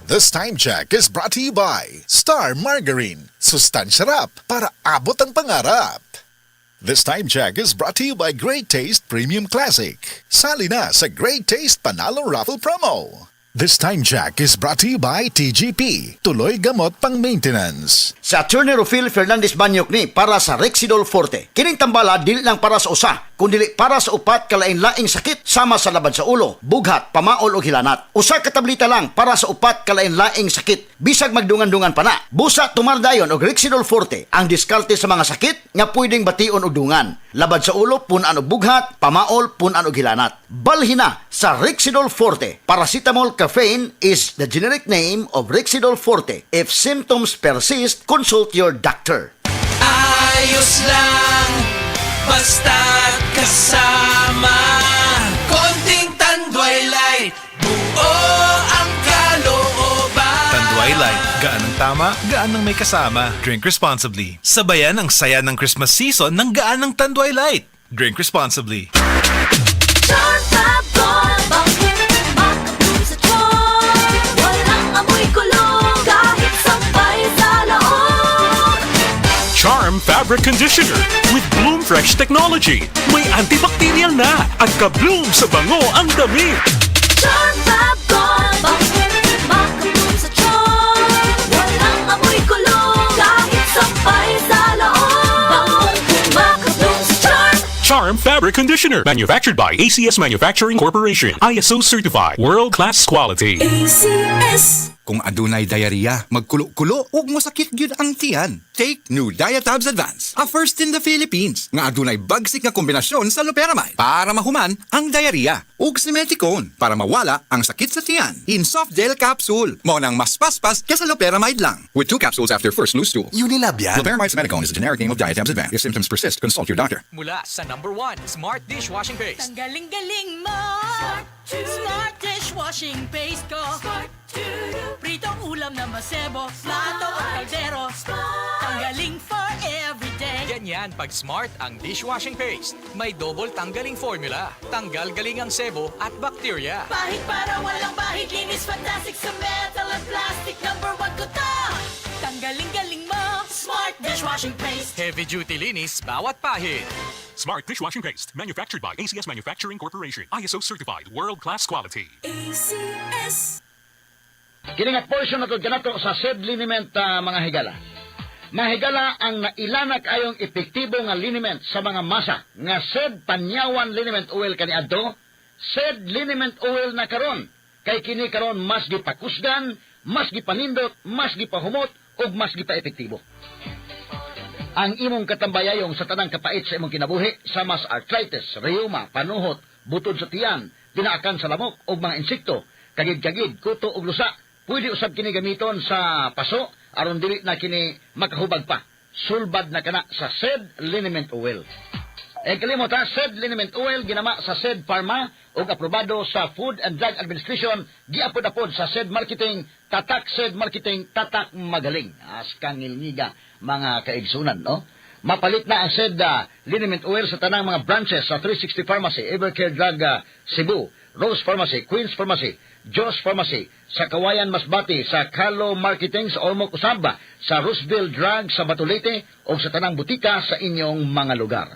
This time check is brought to you by Star Margarine. Sustansya rap para abot ang pangarap. This time check is brought to you by Great Taste Premium Classic. Sali na sa Great Taste Panalo Raffle Promo. This time check is brought to you by TGP. Tuloy gamot pang maintenance. Sa Attorney Rufil Fernandez Banyok ni para sa Rexidol Forte. Kining tambala dili lang para sa usa, kundi para sa upat kalain-laing sakit sama sa laban sa ulo, bughat, pamaol o hilanat. Usa ka tableta lang para sa upat kalain-laing sakit. Bisag magdungan-dungan pa na. Busa tumardayon og Rexidol Forte ang diskarte sa mga sakit nga pwedeng bation og dungan. Laban sa ulo punan og bughat, pamaol punan og hilanat. Balhina sa Rexidol Forte. Paracetamol caffeine is the generic name of Rexidol Forte. If symptoms persist, consult your doctor. Ayos lang, basta kasama. Konting Tanduay Light, buo ang kalooban. Tanduay Light, gaan ang tama, gaan ang may kasama. Drink responsibly. Sabayan ang saya ng Christmas season ng gaan ng Tanduay Light. Drink responsibly. Charm Fabric Conditioner with Bloom Fresh Technology. May antibacterial na at ka-bloom sa bango ang damit. Charm Fab Gold, makabloom sa charm. Walang amoy kulong, kahit sampay sa loob. Makabloom sa charm. Charm Fabric Conditioner. Manufactured by ACS Manufacturing Corporation. ISO certified. World-class quality. ACS. Kung adunay diarrhea, magkulo-kulo, ug mosakit gyud ang tiyan. Take new Diatabs Advance, a first in the Philippines, nga adunay bagsik nga kombinasyon sa loperamide para mahuman ang diarrhea, ug simeticone para mawala ang sakit sa tiyan. In soft gel capsule, mo nang mas paspas kaysa loperamide lang. With 2 capsules after first loose stool. Unilab yan. Loperamide simeticone is a generic name of Diatabs Advance. If symptoms persist, consult your doctor. Mula sa #1 Smart Dishwashing Paste. Ang galing-galing mo. Smart dishwashing paste ko. Pritong ulam na masebo. Plato o kaldero. Tanggaling for everyday. Ganyan pag Smart ang dishwashing paste. May double tanggaling formula. Tanggal galing ang sebo at bakterya. Pahit para walang bahid. Linis fantastic sa metal at plastic. #1 ko to. Tanggaling-galing mo. Smart dishwashing paste. Heavy duty linis bawat pahid. Smart Dishwashing Paste. Manufactured by ACS Manufacturing Corporation. ISO certified. World-class quality. ACS. Kiningat portion nato ganato sa SED liniment mga higala. Mahigala ang nailanak ayong epektibo nga liniment sa mga masa nga SED Panyawan Liniment Oil kaniadto, SED Liniment Oil na karon. Kay kini karon mas gipakusgan, mas gipanindot, mas gipahumot ug mas gipaepektibo. Ang imong katambayayong sa tanang kapait sa imong kinabuhi sama sa arthritis, rheuma, panuhot, butod sa tiyan, tinaakan sa lamok ug mga insekto, kagid-kagid, kuto ug lusa. Pwede usab kini gamiton sa paso aron dili na kini makahubag pa. Sulbad na kana sa SED Liniment Oil. Kalimot SED Liniment Oil ginama sa SED Pharma ug aprobado sa Food and Drug Administration, giapod-apod sa SED Marketing, tatak SED Marketing, tatak magaling. Askang ngilngiga mga kaigsunan, no? Mapalit na ang SED Liniment Oil sa tanang mga branches sa 360 Pharmacy, Evercare Drug Cebu, Rose Pharmacy, Queen's Pharmacy, Joss Pharmacy, sa Kawayan Masbati, sa Carlo Marketing sa Ormoc Usaba, sa Roosevelt Drug sa Batulete o sa tanang butika sa inyong mga lugar.